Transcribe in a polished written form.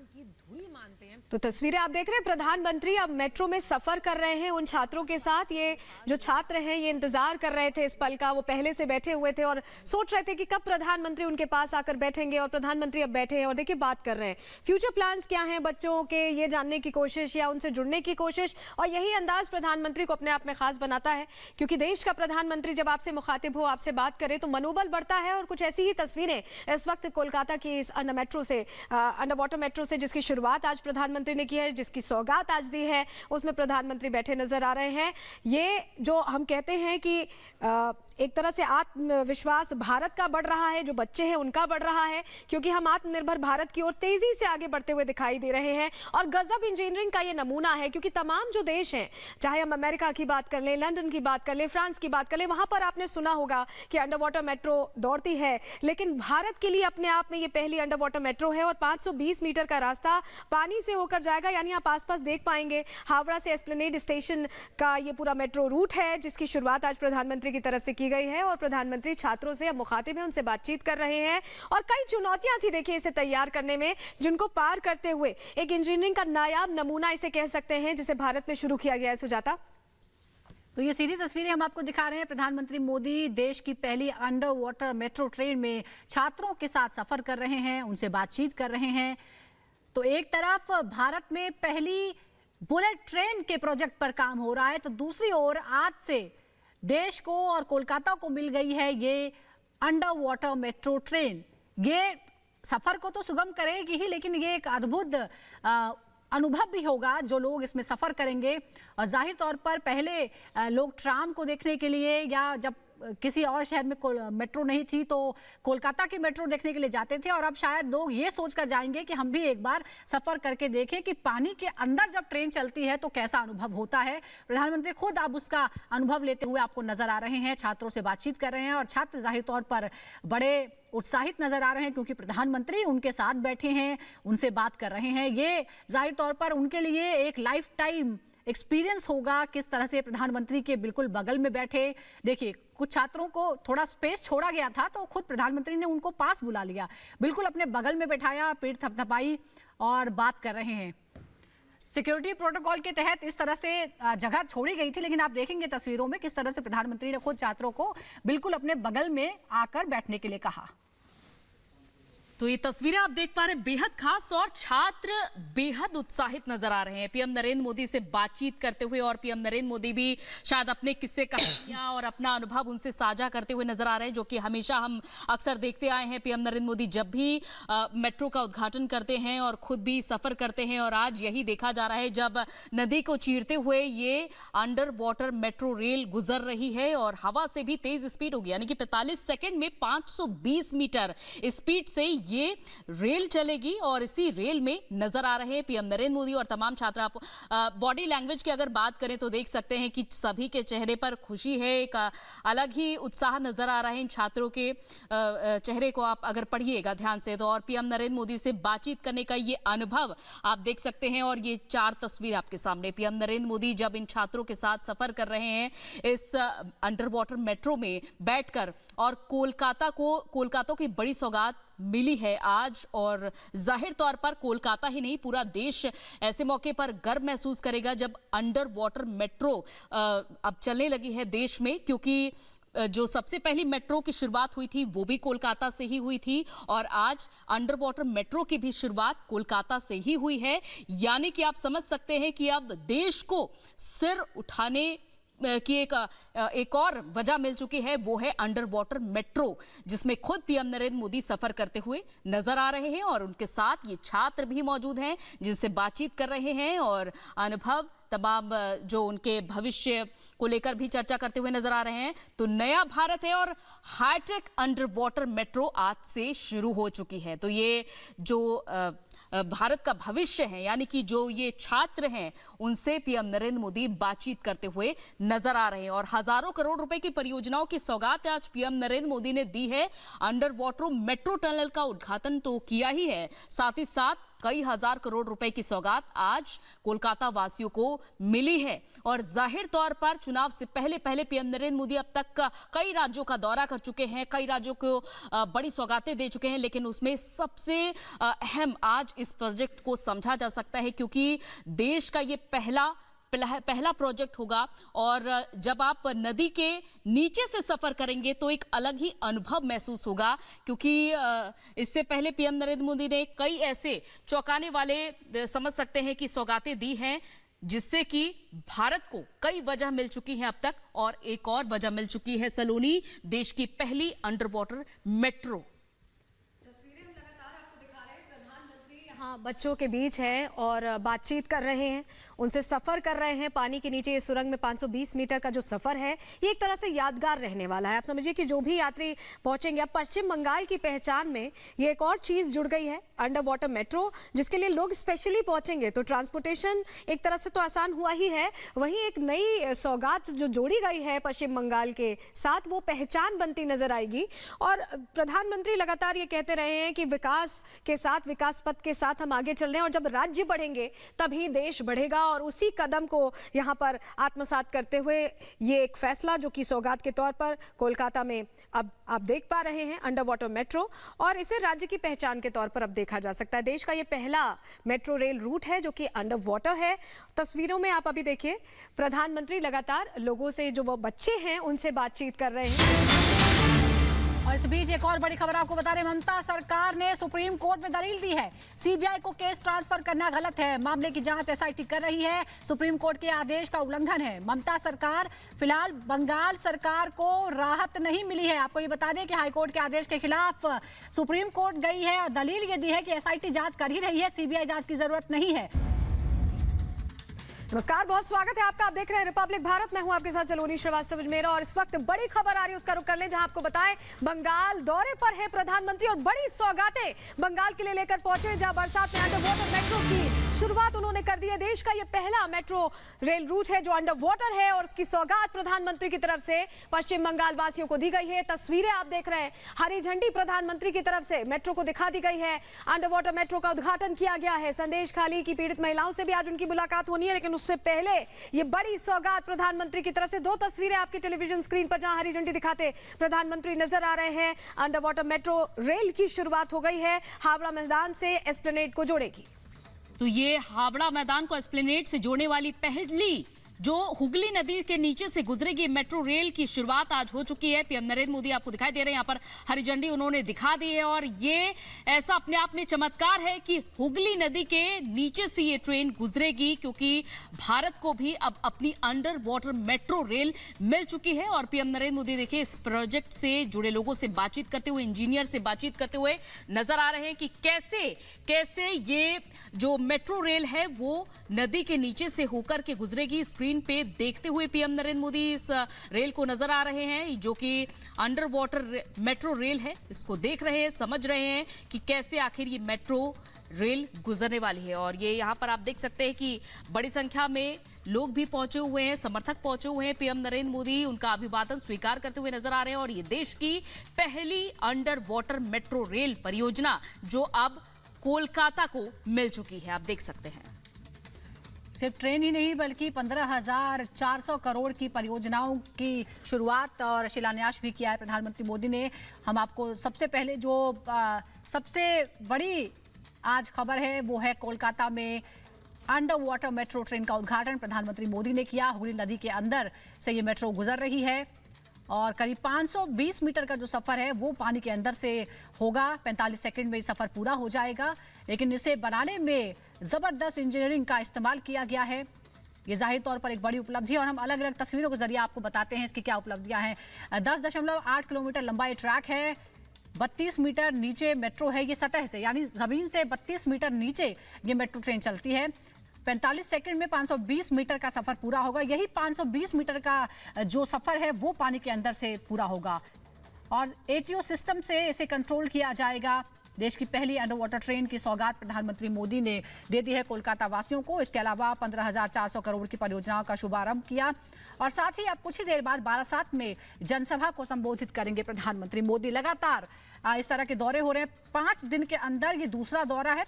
की धुरी मानते हैं। तो तस्वीरें आप देख रहे हैं, प्रधानमंत्री अब मेट्रो में सफर कर रहे हैं उन छात्रों के साथ। ये जो छात्र हैं ये इंतजार कर रहे थे इस पल का, वो पहले से बैठे हुए थे और सोच रहे थे कि कब प्रधानमंत्री उनके पास आकर बैठेंगे, और प्रधानमंत्री अब बैठे हैं और देखिए बात कर रहे हैं। फ्यूचर प्लान्स क्या हैं बच्चों के, ये जानने की कोशिश या उनसे जुड़ने की कोशिश, और यही अंदाज प्रधानमंत्री को अपने आप में खास बनाता है, क्योंकि देश का प्रधानमंत्री जब आपसे मुखातिब हो, आपसे बात करे तो मनोबल बढ़ता है। और कुछ ऐसी ही तस्वीरें इस वक्त कोलकाता की इस अंडर वाटर मेट्रो से, जिसकी शुरुआत आज प्रधानमंत्री ने की है, जिसकी सौगात आज दी है, उसमें प्रधानमंत्री बैठे नजर आ रहे हैं। ये जो हम कहते हैं कि एक तरह से आत्मविश्वास भारत का बढ़ रहा है, जो बच्चे हैं उनका बढ़ रहा है, क्योंकि हम आत्मनिर्भर भारत की ओर तेजी से आगे बढ़ते हुए दिखाई दे रहे हैं। और गजब इंजीनियरिंग का ये नमूना है, क्योंकि तमाम जो देश हैं, चाहे हम अमेरिका की बात कर लें, लंदन की बात कर लें, फ्रांस की बात कर लें, वहां पर आपने सुना होगा कि अंडर वाटर मेट्रो दौड़ती है, लेकिन भारत के लिए अपने आप में ये पहली अंडर वाटर मेट्रो है। और 520 मीटर का रास्ता पानी से होकर जाएगा, यानी आप आसपास देख पाएंगे हावड़ा से एस्प्लेनेड स्टेशन का ये पूरा मेट्रो रूट है, जिसकी शुरुआत आज प्रधानमंत्री की तरफ से की गई है। और प्रधानमंत्री छात्रों से अब मुखातिब हैं, उनसे बातचीत कर रहे हैं। और कई चुनौतियां थी देखिए इसे तैयार करने में, जिनको पार करते हुए एक इंजीनियरिंग का नायाब नमूना इसे कह सकते हैं, जिसे भारत में शुरू किया गया है। सुजाता, तो ये सीधी तस्वीरें हम आपको दिखा रहे हैं। प्रधानमंत्री मोदी देश की पहली अंडर वाटर मेट्रो ट्रेन में छात्रों के साथ सफर कर रहे हैं, उनसे बातचीत कर रहे हैं। तो एक तरफ भारत में पहली बुलेट ट्रेन के प्रोजेक्ट पर काम हो रहा है, तो दूसरी ओर आज से देश को और कोलकाता को मिल गई है ये अंडर वाटर मेट्रो ट्रेन। ये सफर को तो सुगम करेगी ही, लेकिन ये एक अद्भुत अनुभव भी होगा जो लोग इसमें सफर करेंगे। और जाहिर तौर पर पहले लोग ट्राम को देखने के लिए, या जब किसी और शहर में मेट्रो नहीं थी तो कोलकाता की मेट्रो देखने के लिए जाते थे, और अब शायद लोग ये सोचकर जाएंगे कि हम भी एक बार सफर करके देखें कि पानी के अंदर जब ट्रेन चलती है तो कैसा अनुभव होता है। प्रधानमंत्री खुद अब उसका अनुभव लेते हुए आपको नजर आ रहे हैं, छात्रों से बातचीत कर रहे हैं, और छात्र जाहिर तौर पर बड़े उत्साहित नजर आ रहे हैं, क्योंकि प्रधानमंत्री उनके साथ बैठे हैं, उनसे बात कर रहे हैं। ये जाहिर तौर पर उनके लिए एक लाइफ टाइम एक्सपीरियंस होगा, किस तरह से प्रधानमंत्री के बिल्कुल बगल में बैठे। देखिए, कुछ छात्रों को थोड़ा स्पेस छोड़ा गया था, तो खुद प्रधानमंत्री ने उनको पास बुला लिया, बिल्कुल अपने बगल में बैठाया, पीठ थपथपाई और बात कर रहे हैं। सिक्योरिटी प्रोटोकॉल के तहत इस तरह से जगह छोड़ी गई थी, लेकिन आप देखेंगे तस्वीरों में किस तरह से प्रधानमंत्री ने खुद छात्रों को बिल्कुल अपने बगल में आकर बैठने के लिए कहा। तो ये तस्वीरें आप देख पा रहे हैं, बेहद खास, और छात्र बेहद उत्साहित नजर आ रहे हैं पीएम नरेंद्र मोदी से बातचीत करते हुए। और पीएम नरेंद्र मोदी भी शायद अपने किस्से कहानियां और अपना अनुभव उनसे साझा करते हुए नजर आ रहे हैं, जो कि हमेशा हम अक्सर देखते आए हैं। पीएम नरेंद्र मोदी जब भी मेट्रो का उद्घाटन करते हैं और खुद भी सफर करते हैं, और आज यही देखा जा रहा है जब नदी को चीरते हुए ये अंडर वाटर मेट्रो रेल गुजर रही है, और हवा से भी तेज स्पीड होगी, यानी कि 45 सेकेंड में 520 मीटर स्पीड से ये रेल चलेगी। और इसी रेल में नजर आ रहे हैं पीएम नरेंद्र मोदी और तमाम छात्र। आप बॉडी लैंग्वेज की अगर बात करें तो देख सकते हैं कि सभी के चेहरे पर खुशी है, एक अलग ही उत्साह नजर आ रहा है इन छात्रों के चेहरे को आप अगर पढ़िएगा ध्यान से तो। और पीएम नरेंद्र मोदी से बातचीत करने का ये अनुभव आप देख सकते हैं। और ये 4 तस्वीर आपके सामने, पीएम नरेंद्र मोदी जब इन छात्रों के साथ सफर कर रहे हैं इस अंडर वाटर मेट्रो में बैठकर, और कोलकाता की बड़ी सौगात मिली है आज। और जाहिर तौर पर कोलकाता ही नहीं, पूरा देश ऐसे मौके पर गर्व महसूस करेगा जब अंडर वाटर मेट्रो अब चलने लगी है देश में, क्योंकि जो सबसे पहली मेट्रो की शुरुआत हुई थी वो भी कोलकाता से ही हुई थी, और आज अंडर वाटर मेट्रो की भी शुरुआत कोलकाता से ही हुई है। यानी कि आप समझ सकते हैं कि अब देश को सिर उठाने की एक और वजह मिल चुकी है, वो है अंडर वाटर मेट्रो, जिसमें खुद पीएम नरेंद्र मोदी सफर करते हुए नजर आ रहे हैं। और उनके साथ ये छात्र भी मौजूद हैं जिनसे बातचीत कर रहे हैं, और अनुभव तमाम जो उनके भविष्य को लेकर भी चर्चा करते हुए नजर आ रहे हैं। तो नया भारत है और हाईटेक अंडर वाटर मेट्रो आज से शुरू हो चुकी है। तो ये जो भारत का भविष्य है, यानी कि जो ये छात्र हैं, उनसे पीएम नरेंद्र मोदी बातचीत करते हुए नजर आ रहे हैं। और हजारों करोड़ रुपए की परियोजनाओं की सौगात आज पीएम नरेंद्र मोदी ने दी है। अंडर वाटर मेट्रो टनल का उद्घाटन तो किया ही है, साथ ही साथ कई हजार करोड़ रुपए की सौगात आज कोलकाता वासियों को मिली है। और जाहिर तौर पर चुनाव से पहले पीएम नरेंद्र मोदी अब तक कई राज्यों का दौरा कर चुके हैं, कई राज्यों को बड़ी सौगातें दे चुके हैं, लेकिन उसमें सबसे अहम आज इस प्रोजेक्ट को समझा जा सकता है क्योंकि देश का ये पहला प्रोजेक्ट होगा। और जब आप नदी के नीचे से सफर करेंगे तो एक अलग ही अनुभव महसूस होगा क्योंकि इससे पहले पीएम नरेंद्र मोदी ने कई ऐसे चौंकाने वाले समझ सकते हैं कि सौगातें दी हैं जिससे कि भारत को कई वजह मिल चुकी है अब तक, और एक और वजह मिल चुकी है सलोनी, देश की पहली अंडर वाटर मेट्रो। हाँ, बच्चों के बीच हैं और बातचीत कर रहे हैं, उनसे सफ़र कर रहे हैं पानी के नीचे। इस सुरंग में 520 मीटर का जो सफ़र है ये एक तरह से यादगार रहने वाला है। आप समझिए कि जो भी यात्री पहुंचेंगे, अब पश्चिम बंगाल की पहचान में ये एक और चीज़ जुड़ गई है, अंडर वाटर मेट्रो, जिसके लिए लोग स्पेशली पहुंचेंगे तो ट्रांसपोर्टेशन एक तरह से तो आसान हुआ ही है, वहीं एक नई सौगात जो जोड़ी गई है पश्चिम बंगाल के साथ वो पहचान बनती नजर आएगी। और प्रधानमंत्री लगातार ये कहते रहे हैं कि विकास के साथ, विकास पथ के साथ हम आगे चल रहे हैं और जब राज्य बढ़ेंगे तभी देश बढ़ेगा, और उसी कदम को यहां पर आत्मसात करते हुए ये एक फैसला जो कि सौगात के तौर पर कोलकाता में अब आप देख पा रहे हैं, अंडर वाटर मेट्रो, और इसे राज्य की पहचान के तौर पर अब देखा जा सकता है। देश का ये पहला मेट्रो रेल रूट है जो कि अंडर वाटर है। तस्वीरों में आप अभी देखिए प्रधानमंत्री लगातार लोगों से, जो वो बच्चे हैं उनसे बातचीत कर रहे हैं। और इस बीच एक और बड़ी खबर आपको बता रहे हैं, ममता सरकार ने सुप्रीम कोर्ट में दलील दी है, सीबीआई को केस ट्रांसफर करना गलत है, मामले की जांच एसआईटी कर रही है, सुप्रीम कोर्ट के आदेश का उल्लंघन है। ममता सरकार फिलहाल बंगाल सरकार को राहत नहीं मिली है। आपको ये बता दें कि हाईकोर्ट के आदेश के खिलाफ सुप्रीम कोर्ट गई है और दलील ये दी है कि एसआईटी जांच कर ही रही है, सीबीआई जांच की जरूरत नहीं है। नमस्कार, बहुत स्वागत है आपका। आप देख रहे हैं रिपब्लिक भारत, मैं हूं आपके साथ सलोनी श्रीवास्तव मेरा, और इस वक्त बड़ी खबर आ रही है उसका रुख कर लें, जहां आपको बताएं बंगाल दौरे पर है प्रधानमंत्री और बड़ी सौगातें बंगाल के लिए लेकर पहुंचे, जहां बरसात में अंडर वाटर मेट्रो की शुरुआत उन्होंने कर दी है। देश का यह पहला मेट्रो रेल रूट है जो अंडर वाटर है और उसकी सौगात प्रधानमंत्री की तरफ से पश्चिम बंगाल वासियों को दी गई है। तस्वीरें आप देख रहे हैं, हरी झंडी प्रधानमंत्री की तरफ से मेट्रो को दिखा दी गई है। अंडर वाटर मेट्रो का उद्घाटन किया गया है। संदेश खाली की पीड़ित महिलाओं से भी आज उनकी मुलाकात होनी है, लेकिन उससे पहले ये बड़ी सौगात प्रधानमंत्री की तरफ से। दो तस्वीरें आपकी टेलीविजन स्क्रीन पर जहां हरी झंडी दिखाते प्रधानमंत्री नजर आ रहे हैं। अंडर वाटर मेट्रो रेल की शुरुआत हो गई है, हावड़ा मैदान से एस्प्लेनेड को जोड़ेगी। तो ये हावड़ा मैदान को एस्प्लेनेड से जोड़ने वाली पहली जो हुगली नदी के नीचे से गुजरेगी मेट्रो रेल की शुरुआत आज हो चुकी है। पीएम नरेंद्र मोदी आपको दिखाई दे रहे हैं, यहाँ पर हरी झंडी उन्होंने दिखा दी है, और ये ऐसा अपने आप में चमत्कार है कि हुगली नदी के नीचे से ये ट्रेन गुजरेगी, क्योंकि भारत को भी अब अपनी under water metro rail mill चुकी है। और पीएम नरेंद्र मोदी देखिए इस प्रोजेक्ट से जुड़े लोगों से बातचीत करते हुए, इंजीनियर से बातचीत करते हुए नजर आ रहे हैं कि कैसे ये जो मेट्रो रेल है वो नदी के नीचे से होकर के गुजरेगी। स्क्रीन पे देखते हुए पीएम नरेंद्र मोदी इस रेल को नजर आ रहे हैं जो कि अंडर वाटर मेट्रो रेल है, इसको देख रहे हैं, समझ रहे हैं कि कैसे आखिर ये मेट्रो रेल गुजरने वाली है। और ये यहाँ पर आप देख सकते हैं कि बड़ी संख्या में लोग भी पहुंचे हुए हैं, समर्थक पहुंचे हुए हैं। पीएम नरेंद्र मोदी उनका अभिवादन स्वीकार करते हुए नजर आ रहे हैं, और ये देश की पहली अंडर वाटर मेट्रो रेल परियोजना जो अब कोलकाता को मिल चुकी है, आप देख सकते हैं। सिर्फ ट्रेन ही नहीं बल्कि 15,400 करोड़ की परियोजनाओं की शुरुआत और शिलान्यास भी किया है प्रधानमंत्री मोदी ने। हम आपको सबसे पहले जो सबसे बड़ी आज खबर है वो है कोलकाता में अंडर वाटर मेट्रो ट्रेन का उद्घाटन प्रधानमंत्री मोदी ने किया। हुगली नदी के अंदर से ये मेट्रो गुजर रही है और करीब 520 मीटर का जो सफ़र है वो पानी के अंदर से होगा। 45 सेकंड में ये सफ़र पूरा हो जाएगा, लेकिन इसे बनाने में ज़बरदस्त इंजीनियरिंग का इस्तेमाल किया गया है। ये जाहिर तौर पर एक बड़ी उपलब्धि है और हम अलग अलग तस्वीरों के जरिए आपको बताते हैं इसकी क्या उपलब्धियां हैं। 10.8 किलोमीटर लंबा ये ट्रैक है, 32 मीटर नीचे मेट्रो है, ये सतह से यानी ज़मीन से 32 मीटर नीचे ये मेट्रो ट्रेन चलती है। 45 सेकंड में 520 मीटर का सफ़र पूरा होगा। यही 520 मीटर का जो सफ़र है वो पानी के अंदर से पूरा होगा और एटीओ सिस्टम से इसे कंट्रोल किया जाएगा। देश की पहली अंडर वाटर ट्रेन की सौगात प्रधानमंत्री मोदी ने दे दी है कोलकाता वासियों को। इसके अलावा 15,400 करोड़ की परियोजनाओं का शुभारंभ किया और साथ ही अब कुछ ही देर बाद बारासात में जनसभा को संबोधित करेंगे प्रधानमंत्री मोदी। लगातार इस तरह के दौरे हो रहे हैं। 5 दिन के अंदर ये दूसरा दौरा है।